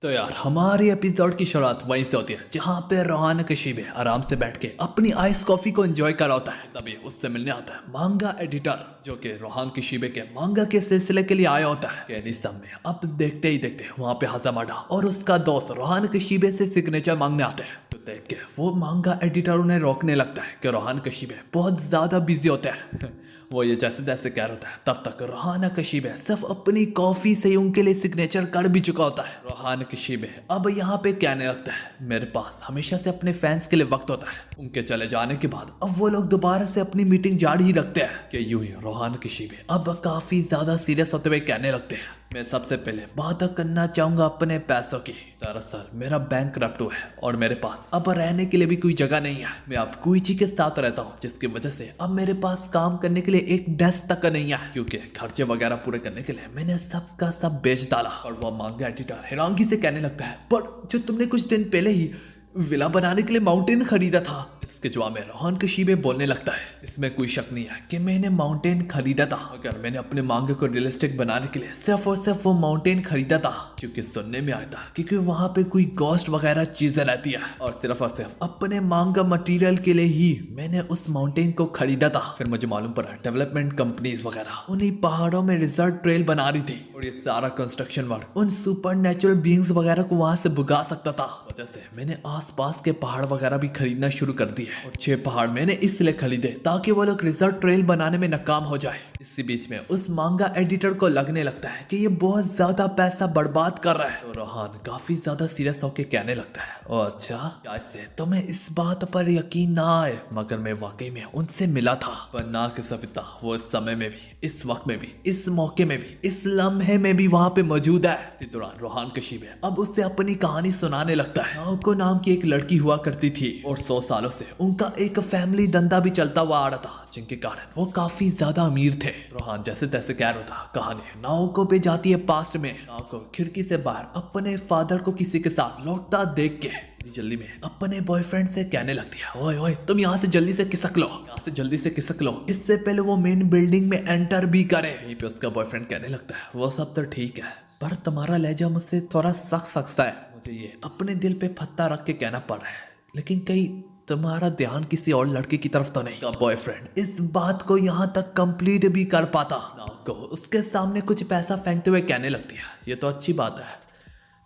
तो यार हमारी एपिसोड की शुरुआत वहीं से होती है जहाँ पे रोहान कशीबे आराम से बैठ के अपनी आइस कॉफी को एंजॉय कर रहा होता है। तभी उससे मिलने आता है मांगा एडिटर जो कि रोहान कशीबे के मांगा के सिलसिले के लिए आया होता है। इस समय अब देखते ही देखते वहाँ पे हजामाडा और उसका दोस्त रोहान कशीबे से सिग्नेचर मांगने आते हैं। तो देख के वो मांगा एडिटर उन्हें रोकने लगता है कि रोहान कशीबे बहुत ज्यादा बिजी होते हैं। वो ये जैसे तैसे कह रहा होता है तब तक रोहान कशीबे सिर्फ अपनी कॉफी से ही उनके लिए सिग्नेचर कर भी चुका होता है। रोहान कशीबे अब यहाँ पे कहने लगता है मेरे पास हमेशा से अपने फैंस के लिए वक्त होता है। उनके चले जाने के बाद अब वो लोग दोबारा से अपनी मीटिंग जारी ही रखते हैं कि यूं ही रोहान कशीबे अब काफी ज्यादा सीरियस होते हुए कहने लगते हैं मैं सबसे पहले बात करना चाहूंगा अपने पैसों की। दरअसल मेरा बैंक करप्ट हुआ है और मेरे पास अब रहने के लिए भी कोई जगह नहीं है। मैं अब कोईची के साथ रहता हूँ जिसकी वजह से अब मेरे पास काम करने के लिए एक डेस्क तक नहीं है क्योंकि खर्चे वगैरह पूरे करने के लिए मैंने सबका सब बेच डाला। और वो मांगा एडिटर हैरानगी से कहने लगता है पर जो तुमने कुछ दिन पहले ही विला बनाने के लिए माउंटेन खरीदा था। इसके जवाब में रोहान कशीबे बोलने लगता है इसमें कोई शक नहीं है कि मैंने माउंटेन खरीदा था मगर मैंने अपने मांगे को रियलिस्टिक बनाने के लिए सिर्फ और सिर्फ वो माउंटेन खरीदा था क्योंकि सुनने में आया था क्योंकि वहां पे कोई गोस्ट वगैरह चीजें रहती है और सिर्फ अपने मांगा मटेरियल के लिए ही मैंने उस माउंटेन को खरीदा था। फिर मुझे मालूम पड़ा डेवलपमेंट कंपनीज वगैरह उन्हीं पहाड़ों में रिजर्व ट्रेल बना रही थी और ये सारा कंस्ट्रक्शन वर्क उन सुपर नेचुरल बींग्स वगैरह को वहां से भुगा सकता था। वजह से मैंने आसपास के पहाड़ वगैरह भी खरीदना शुरू कर दिए और 6 पहाड़ मैंने इसलिए खरीदे ताकि वो लोग रिजर्व ट्रेल बनाने में नाकाम हो जाए। इसी बीच में उस मांगा एडिटर को लगने लगता है कि ये बहुत ज्यादा पैसा बर्बाद कर रहा है। तो रोहान काफी ज्यादा सीरियस होकर कहने लगता है ओ अच्छा कैसे तुम्हें इस बात पर यकीन ना आए मगर मैं वाकई में उनसे मिला था पर ना कि सविता वो इस समय में भी इस वक्त में भी इस मौके में भी इस लम्हे में भी वहां पे मौजूद है। इसी दौरान रोहान कशीबे अब उससे अपनी कहानी सुनाने लगता है। नाओको नाम की एक लड़की हुआ करती थी और 100 सालों से उनका एक फैमिली धंधा भी चलता हुआ आ रहा था जिनके कारण वो काफी ज्यादा अमीर थे। रोहान जैसे तैसे कह रहा था कहानी नाओको पे जाती है पास्ट में। नाओको खिड़की से बाहर अपने फादर को किसी के साथ लौटता देख के जल्दी में अपने बॉयफ्रेंड से कहने लगती है ओए ओए तुम यहाँ से जल्दी से खिसक लो यहाँ से जल्दी से खिसक लो इससे पहले वो मेन बिल्डिंग में एंटर भी करे। यहीं पे उसका बॉयफ्रेंड कहने लगता है वो सब तो ठीक है पर तुम्हारा लहजा मुझसे थोड़ा सख्त सख्त है। मुझे ये अपने दिल पे पत्ता रख के कहना पड़ रहा है लेकिन कहीं तुम्हारा ध्यान किसी और लड़के की तरफ तो नहीं। का बॉयफ्रेंड इस बात को यहाँ तक कंप्लीट भी कर पाता नाओको उसके सामने कुछ पैसा फेंकते हुए कहने लगती है ये तो अच्छी बात है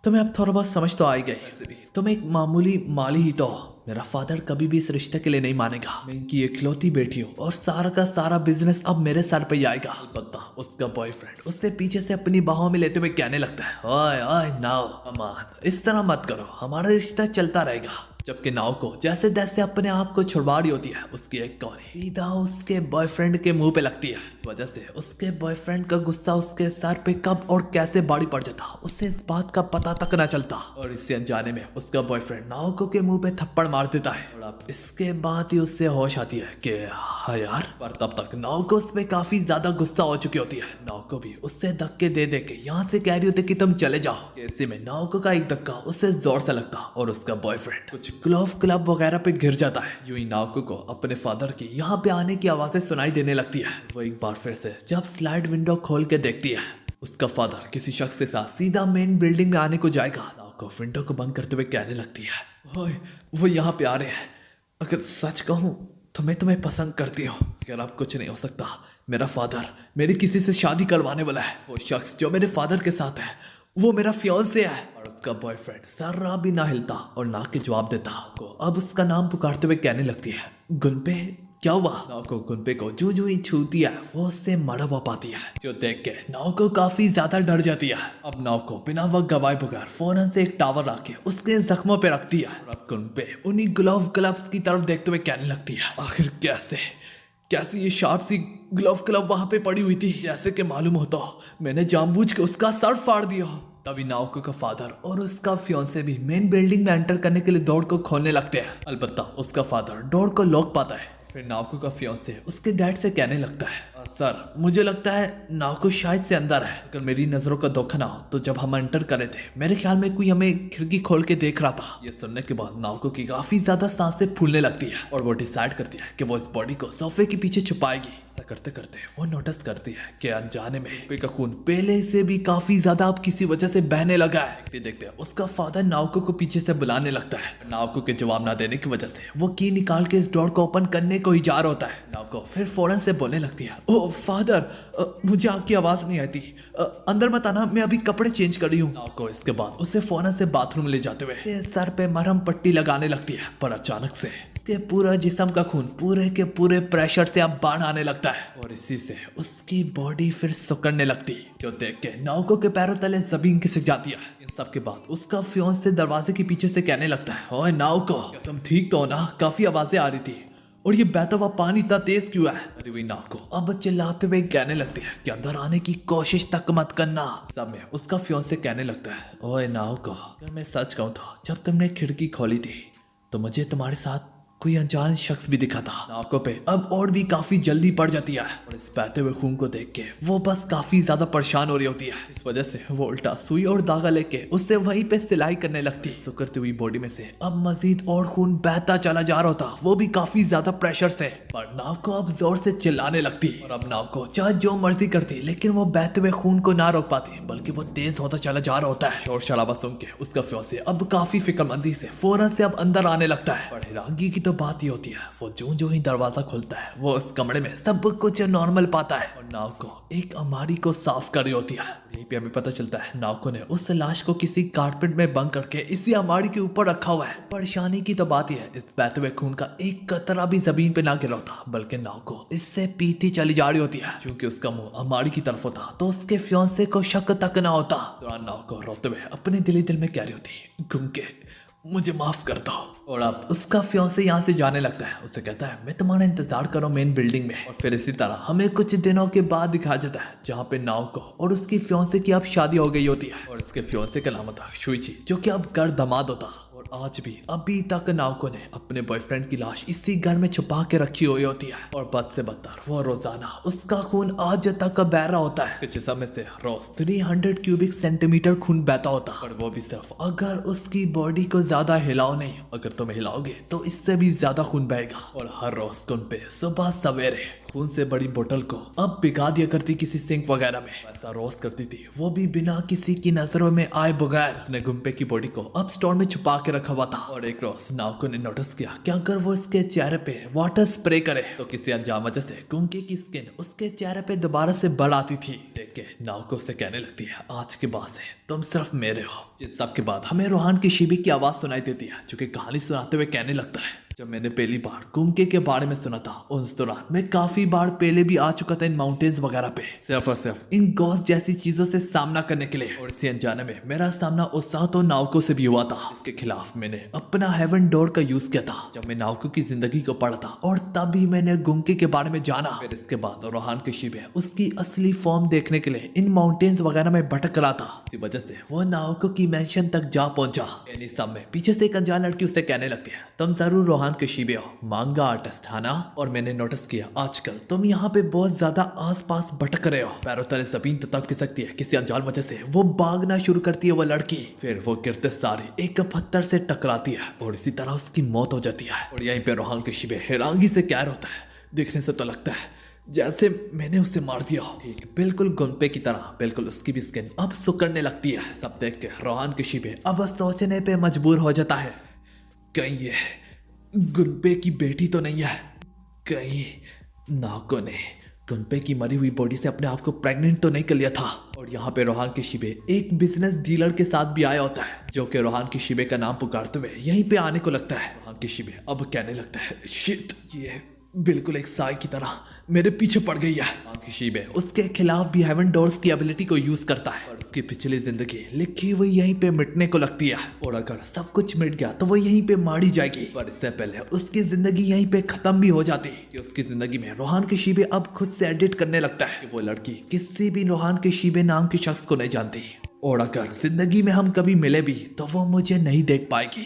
तुम्हें अब थोड़ा बहुत समझ तो आई गई। वैसे भी तुम एक मामूली माली ही तो हो। मेरा फादर कभी भी इस रिश्ते के लिए नहीं मानेगा। मैं इनकी इकलौती बेटी हूँ और सारा का सारा बिजनेस अब मेरे सर पे ही आएगा। अलबत्ता उसका बॉयफ्रेंड उससे पीछे से अपनी बाहों में लेते हुए कहने लगता है ओए ओए नाओ अमान इस तरह मत करो हमारा रिश्ता चलता रहेगा। जबकि नाव को जैसे जैसे अपने आप को छुड़वा रही होती है उसकी एक कौनी सीधा उसके बॉयफ्रेंड के मुंह पे लगती है। इस वजह से उसके बॉयफ्रेंड का गुस्सा उसके सर पे कब और कैसे बाड़ी पड़ जाता उसे इस बात का पता तक न चलता और इससे अनजाने में उसका बॉयफ्रेंड नाओको के मुंह पे थप्पड़ मार देता है। और अब इसके बाद ही उससे होश आती है कि हाँ यार पर तब तक नाओको उस पे काफी ज्यादा गुस्सा हो चुकी होती है। नाओको भी उससे धक्के दे दे के यहाँ से कह रही होती कि तुम चले जाओ। ऐसे में नाओको का एक धक्का उससे जोर से लगता और उसका बॉयफ्रेंड कुछ ग्लोव क्लब वगैरह पे गिर जाता है। यूं ही नाओको को अपने फादर की यहाँ पे आने की आवाजें सुनाई देने लगती है। वो एक बार फिर से जब स्लाइड विंडो खोल के देखती है उसका फादर किसी शख्स के साथ सीधा मेन बिल्डिंग में आने को जाएगा। नाओको विंडो को बंद करते हुए कहने लगती है ओए वो यहाँ पे आ रहे हैं अगर सच कहूँ तो मैं तुम्हें पसंद करती हूँ। अगर अब कुछ नहीं हो सकता मेरा फादर मेरी किसी से शादी करवाने वाला है। वो शख्स जो मेरे फादर के साथ है वो मेरा फियांसे है। और उसका बॉयफ्रेंड जरा भी ना हिलता और ना के जवाब देता को अब उसका नाम पुकारते हुए कहने लगती है गुनपे क्या हुआ। नाओको गुनपे को जो जो ही छूती है वो उससे मरा हुआ पाती है जो देख के नाओको काफी ज्यादा डर जाती है। अब नाओको बिना वक्त गवाए बगैर फौरन से एक टावर रख के उसके जख्मों पे रखती है। और अब गुनपे उन्हीं ग्लोव क्लब्स की तरफ देखते हुए कहने लगती है आखिर कैसे ये शार्प सी ग्लोव क्लब वहां पे पड़ी हुई थी जैसे कि मालूम होता मैंने जानबूझ के उसका सर फाड़ दिया। तभी नाओको का फादर और उसका फियांसे भी मेन बिल्डिंग में एंटर करने के लिए डोर को खोलने लगते हैं। अलबत्ता उसका फादर डोर को लॉक पाता है। फिर नाओको का फियांसे उसके डैड से कहने लगता है सर मुझे लगता है नाओको शायद से अंदर है। अगर मेरी नजरों का धोखा ना हो तो जब हम एंटर करे थे मेरे ख्याल में कोई हमें खिड़की खोल के देख रहा था। ये सुनने के बाद नाओको की काफी ज्यादा सांसें फूलने लगती है और वो डिसाइड करती है कि वो इस बॉडी को सोफे के पीछे छुपाएगी। ऐसा करते करते वो नोटिस करती है कि अनजाने में गुम्पे का खून पहले से भी काफी ज्यादा अब किसी वजह से बहने लगा है। देखते देखते उसका फादर नाओको को पीछे से बुलाने लगता है। नाओको के जवाब ना देने की वजह से वो की निकाल के इस डोर को ओपन करने को ही जा रहा होता है। नाओको फिर फौरन से बोलने लगती है, ओ फादर, मुझे आपकी आवाज नहीं आती, अंदर मत आना, मैं अभी कपड़े चेंज कर रही हूँ। नाओको इसके बाद उसे फौरन से बाथरूम ले जाते हुए सर पे मरहम पट्टी लगाने लगती है, पर अचानक से उसके पूरा जिस्म का खून पूरे के पूरे प्रेशर से अब बाढ़ आने लगता है और इसी से उसकी बॉडी फिर सुकड़ने लगती, जो देख के नाओको के पैरों तले जमीन खिसक जाती है। इन सब के बाद उसका फियांसे दरवाजे के पीछे से कहने लगता है, ओए नाओको, तुम ठीक तो हो ना? काफी आवाजें आ रही थी और ये बहता हुआ पानी इतना तेज क्यों है? अरे वही नाओको अब चिल्लाते हुए कहने लगती है कि अंदर आने की कोशिश तक मत करना। सब में उसका फियांसे कहने लगता है, ओए नाओको, अगर मैं सच कहूँ तो जब तुमने खिड़की खोली थी तो मुझे तुम्हारे साथ कोई अनजान शख्स भी दिखा था। नाओको पे अब और भी काफी जल्दी पड़ जाती है और इस बहते हुए खून को देख के वो बस काफी ज्यादा परेशान हो रही होती है। इस वजह से वो उल्टा सुई और धागा लेके उससे वहीं पे सिलाई करने लगती। सुकड़ती हुई बॉडी में से अब मजीद और खून बहता चला जा रहा होता, वो भी काफी ज्यादा प्रेशर से। पर नाओको अब जोर से चिल्लाने लगती और अब नाओको चाहे जो मर्जी करती लेकिन वो बहते हुए खून को ना रोक पाती, बल्कि वो तेज होता चला जा रहा होता है। शोर शराबा सुन के उसका फियांसे अब काफी फिक्रमंदी से फौरन से अब अंदर आने लगता है। पर हैरानगी की तो बात ही होती है, वो जो ही दरवाजा खुलता है वो उस कमरे में सब कुछ नॉर्मल पाता है और नाओको एक अलमारी को साफ कर रही होती है। यहीं पे हमें पता चलता है नाओको ने उस लाश को किसी कारपेट में बंद करके इसी अलमारी के ऊपर रखा हुआ है। परेशानी की तो बात यह है, इस बहते हुए खून का एक कतरा भी जमीन पे ना गिरा होता, बल्कि नाओको इससे पीती चली जा रही होती है। क्योंकि उसका मुंह अलमारी की तरफ होता तो उसके फियांसे को शक तक ना होता। दौरान नाओको रोते हुए अपने दिल में कह रही होती, गुम्के, मुझे माफ कर दो। और अब उसका फियांसे यहाँ से जाने लगता है। उसे कहता है, मैं तुम्हारा इंतजार करो मेन बिल्डिंग में। और फिर इसी तरह हमें कुछ दिनों के बाद दिखाया जाता है जहाँ पे नाओको और उसकी फियांसे की अब शादी हो गई होती है और उसके फियांसे का नाम होता शुइची, जो कि अब घर दामाद होता। और आज भी अभी तक नाओको ने अपने बॉयफ्रेंड की लाश इसी घर में छुपा के रखी हुई होती है और बद से बदतर वो रोजाना उसका खून आज तक बह रहा होता है। जिसम में से रोज 300 क्यूबिक सेंटीमीटर खून बहता होता, और वो भी सिर्फ अगर उसकी बॉडी को ज्यादा हिलाओ नहीं, अगर तुम हिलाओगे तो इससे भी ज्यादा खून बहेगा। और हर रोज खून पे सुबह सवेरे खून से बड़ी बोतल को अब भिगा दिया करती किसी सिंक वगैरह में। ऐसा रोज करती थी, वो भी बिना किसी की नजरों में आए बगैर। उसने गुम्पे की बॉडी को अब स्टोर में छुपा के रखा हुआ था। और एक रोज नाओको ने नोटिस किया कि अगर वो इसके चेहरे पे वाटर स्प्रे करे तो किसी अनजान वजह से गुम्के की स्किन उसके चेहरे पे दोबारा से बढ़ आती थी। देख के नाओको से कहने लगती है, आज के बाद से तुम सिर्फ मेरे हो। जिस सब के बाद हमें रोहान किशिबे की आवाज सुनाई देती है, जो कि कहानी सुनाते हुए कहने लगता है, जब मैंने पहली बार गुम्के के बारे में सुना था उस दौरान मैं काफी बार पहले भी आ चुका था इन माउंटेन्स वगैरह पे, सिर्फ और सिर्फ इन घोस्ट जैसी चीजों से सामना करने के लिए। और इसी अनजाने में मेरा सामना ओसातो नाओको से भी हुआ था। इसके खिलाफ मैंने अपना हेवन डोर का यूज किया था जब मैं नाओको की जिंदगी को पढ़ा था, और तभी मैंने गुम्के के बारे में जाना। फिर इसके बाद रोहान किशिबे उसकी असली फॉर्म देखने के लिए इन माउंटेन्स वगैरह में भटक रहा था। इसी वजह से वो नाओको की मैंशन तक जा पहुंचा। इन सब में पीछे से एक अनजान लड़की उससे कहने लगती है, तुम जरूर रोहान किशिबे हो, मांगा आर्टिस्ट है ना? और मैंने नोटिस किया आजकल तुम यहाँ पे बहुत ज्यादा आसपास भटक रहे हो। पैरों तले जमीन तो तब खिसकती है, किसी अनजान वजह से वो भागना शुरू करती है वो लड़की। फिर वो गिरते सारे एक पत्थर से टकराती है और इसी तरह उसकी मौत हो जाती है। और यहीं पे रोहान किशिबे हैरानगी से कह रहा होता है, देखने से तो लगता है जैसे मैंने उसे मार दिया हो। ठीक बिल्कुल गुम्पे की तरह बिल्कुल उसकी भी स्किन अब सुकड़ने लगती है। सब देख के रोहान किशिबे अब सोचने पे मजबूर हो जाता है, कहीं ये गुम्पे की बेटी तो नहीं है? कहीं नाओको ने गुम्पे की मरी हुई बॉडी से अपने आप को प्रेग्नेंट तो नहीं कर लिया था? और यहाँ पे रोहान किशिबे एक बिजनेस डीलर के साथ भी आया होता है, जो कि रोहान किशिबे का नाम पुकारते हुए यहीं पे आने को लगता है। रोहान किशिबे अब कहने लगता है, शिट, ये बिल्कुल एक साई की तरह मेरे पीछे पड़ गई है। किशिबे उसके खिलाफ भी हेवन डोर्स की एबिलिटी को यूज करता है और उसकी पिछली जिंदगी लिखी हुई यहीं पे मिटने को लगती है। और अगर सब कुछ मिट गया तो वो यहीं पे मारी जाएगी, पर इससे पहले उसकी जिंदगी यहीं पे खत्म भी हो जाती कि उसकी जिंदगी में रोहान किशिबे अब खुद से एडिट करने लगता है कि वो लड़की किसी भी रोहान किशिबे नाम के शख्स को नहीं जानती, और अगर जिंदगी में हम कभी मिले भी तो वो मुझे नहीं देख पाएगी।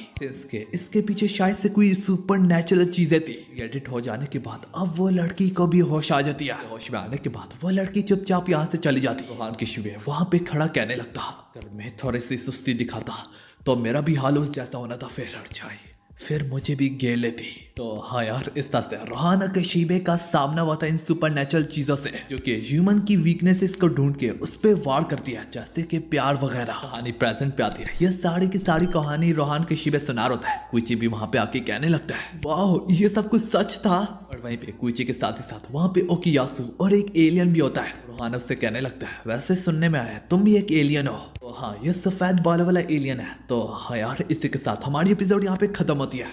इसके पीछे शायद से कोई सुपर नेचुरल चीजें थी। एडिट हो जाने के बाद अब वो लड़की को भी होश आ जाती है। होश में आने के बाद वो लड़की चुपचाप यहाँ से चली जाती। रोहान किशिबे वहां पे खड़ा कहने लगता, अगर मैं थोड़ी सी सुस्ती दिखाता तो मेरा भी हाल उस जैसा होना था। फिर अच्छा फिर मुझे भी घेर लेती। तो हाँ यार, इस तरह से रोहाना कशीबे का सामना हुआ था इन सुपरनेचुरल चीजों से, जो कि ह्यूमन की वीकनेसेस को ढूंढ के उस पे वार करती है, जैसे कि प्यार वगैरह। कहानी प्रेजेंट पे आती है। ये सारी की सारी कहानी रोहान कशीबे सुना होता है। कुची भी वहां पे आके कहने लगता है, वाह ये सब कुछ सच था। और वहीं पे कुची के साथ ही साथ वहां पे ओकियासु और एक एलियन भी होता है। रोहान उससे कहने लगता है, वैसे सुनने में आया तुम भी एक एलियन हो। तो हाँ, ये सफेद बाल वाला एलियन है। तो हाँ यार, इसी के साथ हमारी एपिसोड यहाँ पे खत्म होती है।